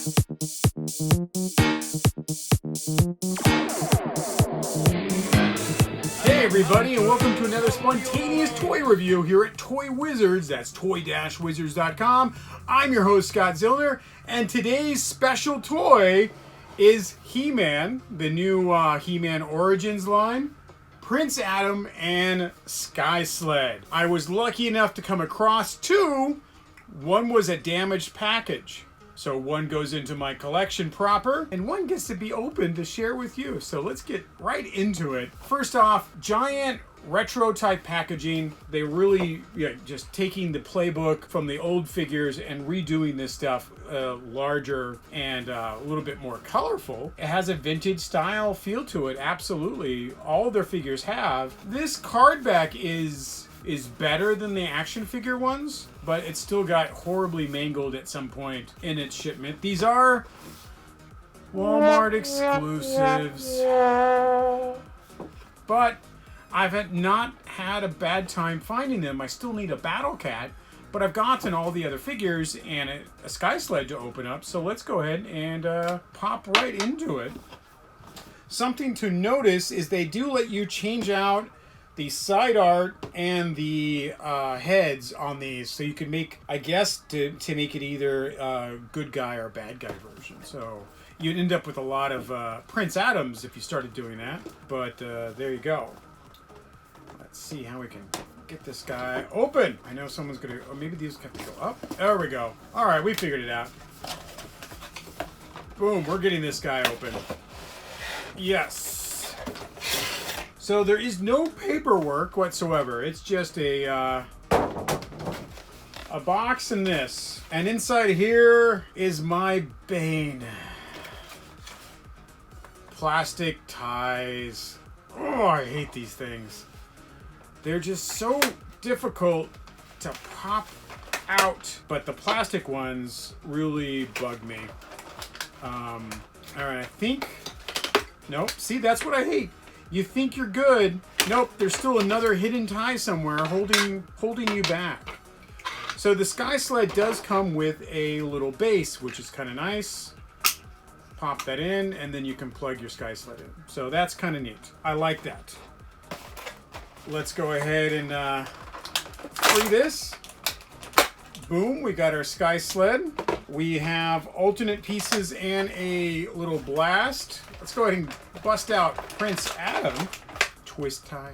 Hey everybody, and welcome to another spontaneous toy review here at Toy Wizards. That's toy-wizards.com. I'm your host, Scott Zillner, and today's special toy is He-Man, the new He-Man Origins line, Prince Adam, and Sky Sled. I was lucky enough to come across two. One was a damaged package. So one goes into my collection proper, and one gets to be open to share with you. So let's get right into it. First off, giant retro type packaging. They really just taking the playbook from the old figures and redoing this stuff larger and a little bit more colorful. It has a vintage style feel to it, absolutely. All their figures have. This card back is better than the action figure ones, but it still got horribly mangled at some point in its shipment. These are Walmart exclusives, but I've not had a bad time finding them. I still need a Battle Cat, but I've gotten all the other figures and a Sky Sled to open up, so let's go ahead and pop right into it. Something to notice is they do let you change out the side art and the heads on these, so you can make, I guess, to make it either a good guy or bad guy version. So you'd end up with a lot of Prince Adams if you started doing that, but there you go. Let's see how we can get this guy open. I know someone's gonna, or maybe these have to go up. There we go. All right, we figured it out. Boom, we're getting this guy open. Yes. So there is no paperwork whatsoever. It's just a box and this. And inside here is my bane. Plastic ties. Oh, I hate these things. They're just so difficult to pop out. But the plastic ones really bug me. All right, I think... Nope, see, that's what I hate. You think you're good. Nope, there's still another hidden tie somewhere holding you back. So the Sky Sled does come with a little base, which is kind of nice. Pop that in, and then you can plug your Sky Sled in. So that's kind of neat. I like that. Let's go ahead and free this. Boom, we got our Sky Sled. We have alternate pieces and a little blast. Let's go ahead and bust out Prince Adam. Twist tie.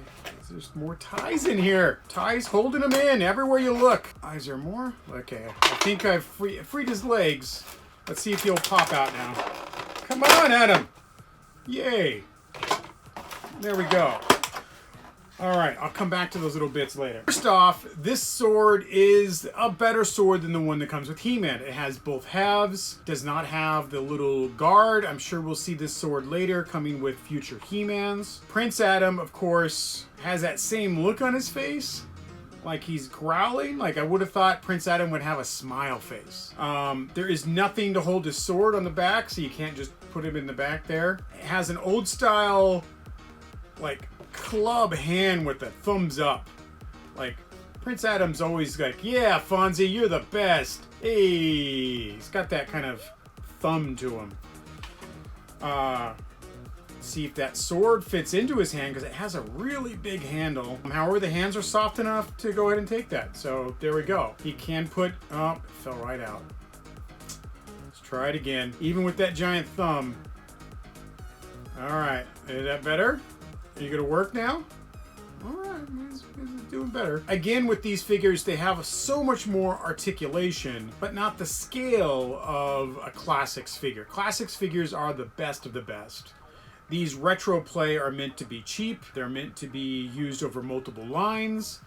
There's more ties in here. Ties holding them in everywhere you look. Is there more? Okay, I think I've freed his legs. Let's see if he'll pop out now. Come on, Adam. Yay. There we go. All right, I'll come back to those little bits later. First off, this sword is a better sword than the one that comes with He-Man. It has both halves, does not have the little guard. I'm sure we'll see this sword later coming with future He-Mans. Prince Adam, of course, has that same look on his face, like he's growling. Like I would have thought Prince Adam would have a smile face. There is nothing to hold his sword on the back, so you can't just put him in the back there. It has an old style, like, club hand with a thumbs up. Like Prince Adam's always like, yeah, Fonzie, you're the best. Hey, he's got that kind of thumb to him. See if that sword fits into his hand, because it has a really big handle. However, the hands are soft enough to go ahead and take that. So there we go. He can put, oh, it fell right out. Let's try it again. Even with that giant thumb. All right, is that better? Are you gonna work now? All right, he's doing better. Again, with these figures, they have so much more articulation, but not the scale of a Classics figure. Classics figures are the best of the best. These retro play are meant to be cheap. They're meant to be used over multiple lines.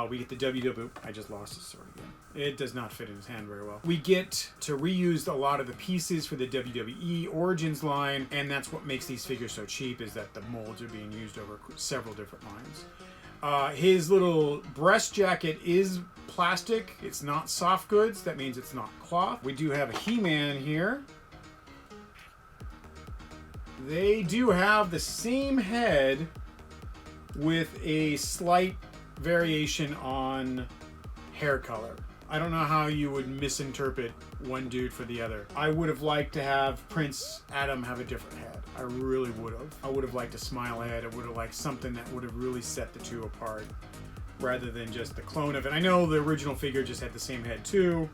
We get the WW... I just lost his sword again. It does not fit in his hand very well. We get to reuse a lot of the pieces for the WWE Origins line, and that's what makes these figures so cheap, is that the molds are being used over several different lines. His little breast jacket is plastic. It's not soft goods. That means it's not cloth. We do have a He-Man here. They do have the same head with a slight variation on hair color. I don't know how you would misinterpret one dude for the other. I would have liked to have Prince Adam have a different head. I really would have. I would have liked a smile head. I would have liked something that would have really set the two apart rather than just the clone of it. I know the original figure just had the same head too.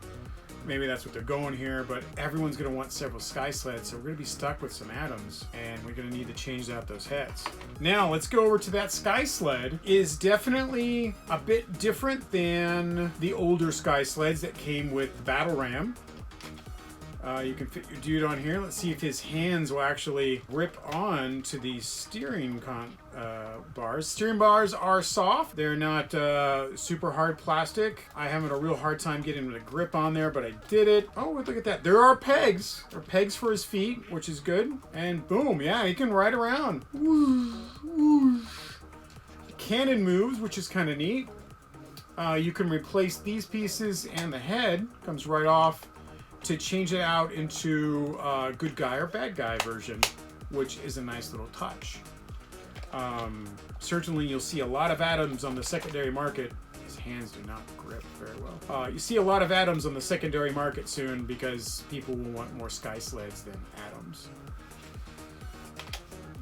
Maybe that's what they're going here, but everyone's going to want several Sky Sleds, so we're going to be stuck with some Atoms, and we're going to need to change out those heads. Now, let's go over to that Sky Sled. It is definitely a bit different than the older Sky Sleds that came with the Battle Ram. You can fit your dude on here. Let's see if his hands will actually grip on to these steering bars. Steering bars are soft. They're not super hard plastic. I having a real hard time getting the grip on there, but I did it. Oh, look at that. There are pegs. There are pegs for his feet, which is good. And boom, yeah, he can ride around. The cannon moves, which is kind of neat. You can replace these pieces, and the head comes right off to change it out into a good guy or bad guy version, which is a nice little touch. Certainly you'll see a lot of Atoms on the secondary market. His hands do not grip very well. You see a lot of Atoms on the secondary market soon because people will want more Sky Sleds than Atoms.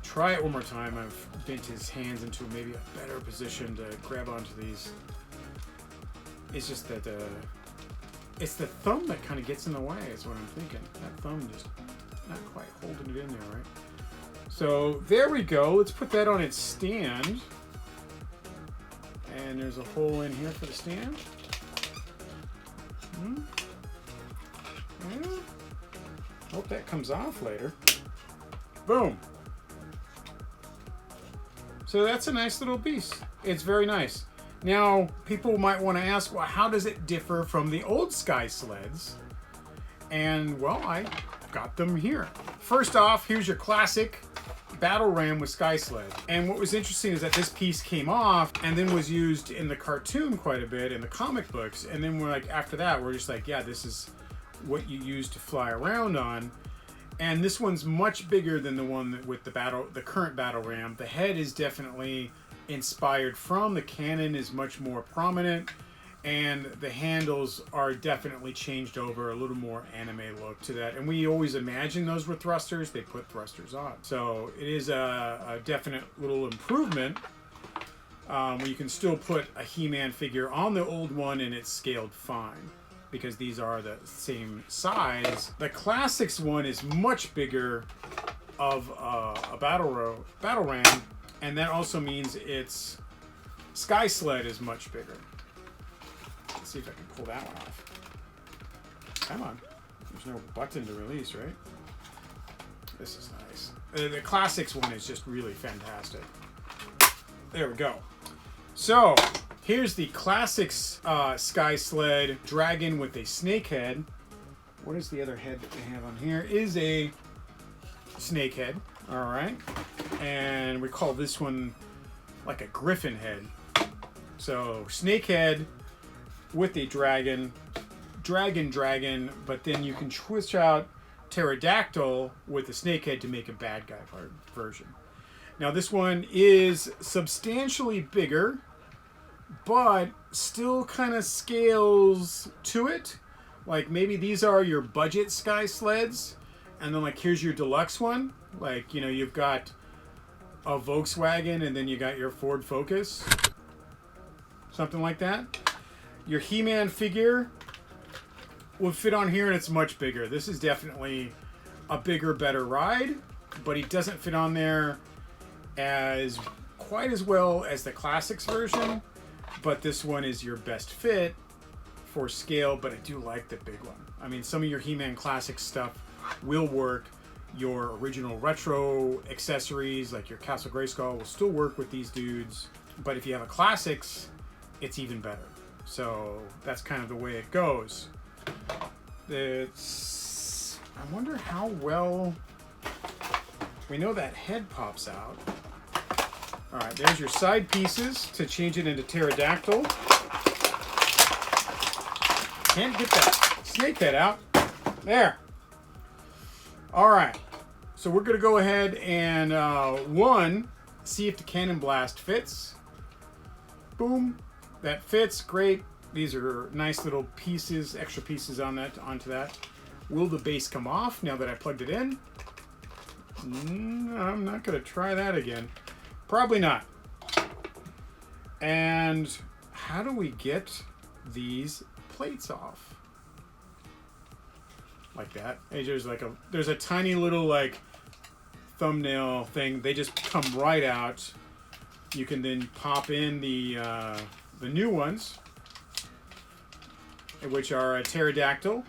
Try it one more time. I've bent his hands into maybe a better position to grab onto these. It's just that it's the thumb that kind of gets in the way, is what I'm thinking. That thumb just not quite holding it in there, right? So there we go. Let's put that on its stand. And there's a hole in here for the stand. Yeah. Hope that comes off later. Boom. So that's a nice little piece. It's very nice. Now, people might want to ask, well, how does it differ from the old Sky Sleds? And, well, I got them here. First off, here's your classic Battle Ram with Sky Sled. And what was interesting is that this piece came off and then was used in the cartoon quite a bit, in the comic books. And then we're like, after that, we're just like, yeah, this is what you use to fly around on. And this one's much bigger than the one with the current Battle Ram. The head is definitely inspired from. The cannon is much more prominent, and the handles are definitely changed over, a little more anime look to that. And we always imagine those were thrusters. They put thrusters on. So it is a definite little improvement. You can still put a He-Man figure on the old one and it's scaled fine, because these are the same size. The Classics one is much bigger of a Battle Ram, and that also means its Sky Sled is much bigger. Let's see if I can pull that one off. Come on. There's no button to release, right? This is nice. The Classics one is just really fantastic. There we go. So, here's the Classics Sky Sled Dragon with a snake head. What is the other head that they have on here? Is a snake head. All right. And we call this one like a griffin head. So, snake head with a dragon, but then you can switch out pterodactyl with a snake head to make a bad guy version. Now, this one is substantially bigger, but still kind of scales to it. Like, maybe these are your budget Sky Sleds, and then, like, here's your deluxe one. Like, you know, you've got a Volkswagen, and then you got your Ford Focus. Something like that. Your He-Man figure would fit on here, and it's much bigger. This is definitely a bigger, better ride, but he doesn't fit on there as quite as well as the Classics version, but this one is your best fit for scale. But I do like the big one. I mean, some of your He-Man Classics stuff will work. Your original retro accessories, like your Castle Grayskull, will still work with these dudes, but if you have a Classics, it's even better. So that's kind of the way it goes. I wonder how well... We know that head pops out. All right, there's your side pieces to change it into pterodactyl. Can't get that snake head out. There. All right. So we're going to go ahead and, see if the cannon blast fits. Boom. That fits. Great. These are nice little pieces, extra pieces onto that. Will the base come off now that I plugged it in? I'm not going to try that again. Probably not. And how do we get these plates off? Like that. There's a tiny little like thumbnail thing. They just come right out. You can then pop in the new ones, which are a pterodactyl,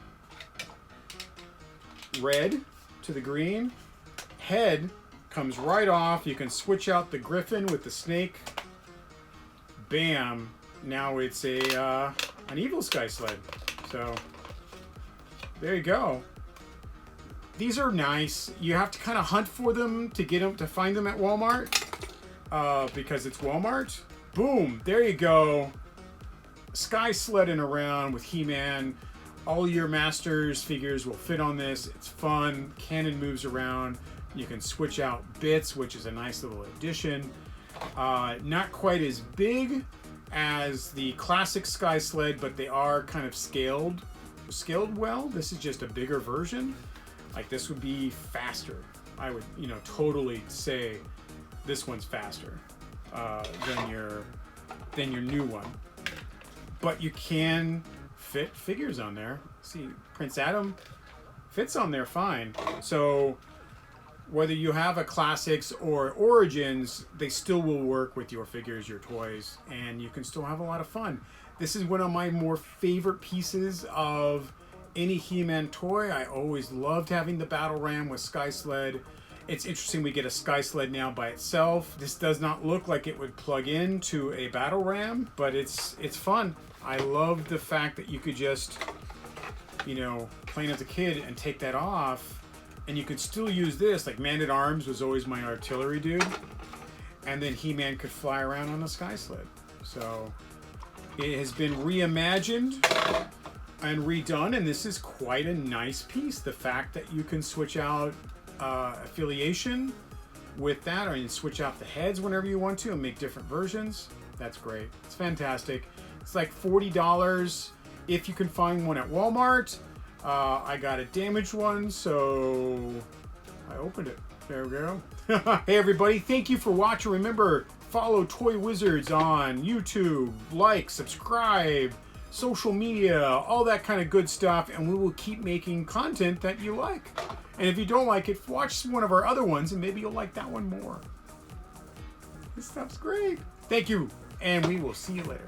red to the green. Head comes right off. You can switch out the griffin with the snake. Bam! Now it's an evil Sky Sled. So there you go. These are nice. You have to kind of hunt for them to find them at Walmart because it's Walmart. Boom! There you go. Sky sledding around with He-Man. All your Masters figures will fit on this. It's fun. Cannon moves around. You can switch out bits, which is a nice little addition. Not quite as big as the classic Sky Sled, but they are kind of scaled well. This is just a bigger version. Like this would be faster. I would, totally say this one's faster than your new one. But you can fit figures on there. See, Prince Adam fits on there fine. So whether you have a Classics or Origins, they still will work with your figures, your toys, and you can still have a lot of fun. This is one of my more favorite pieces of any He-Man toy. I always loved having the Battle Ram with Sky Sled. It's interesting we get a Sky Sled now by itself. This does not look like it would plug into a Battle Ram, but it's fun. I love the fact that you could just, playing as a kid and take that off, and you could still use this. Like Man-at-Arms was always my artillery dude, and then He-Man could fly around on a Sky Sled. So it has been reimagined and redone, and this is quite a nice piece. The fact that you can switch out affiliation with that, or you can switch out the heads whenever you want to and make different versions. That's great. It's fantastic. It's like $40 if you can find one at Walmart. I got a damaged one, so I opened it. There we go. Hey everybody, thank you for watching. Remember, follow Toy Wizards on YouTube, like, subscribe, social media, all that kind of good stuff, and we will keep making content that you like. And if you don't like it, watch one of our other ones and maybe you'll like that one more. This stuff's great. Thank you, and we will see you later.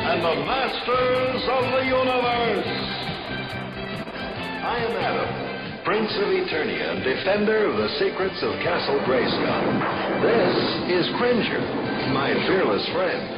And the Masters of the Universe. I am Adam, Prince of Eternia and defender of the secrets of Castle Grayskull. This is Cringer, my fearless friend.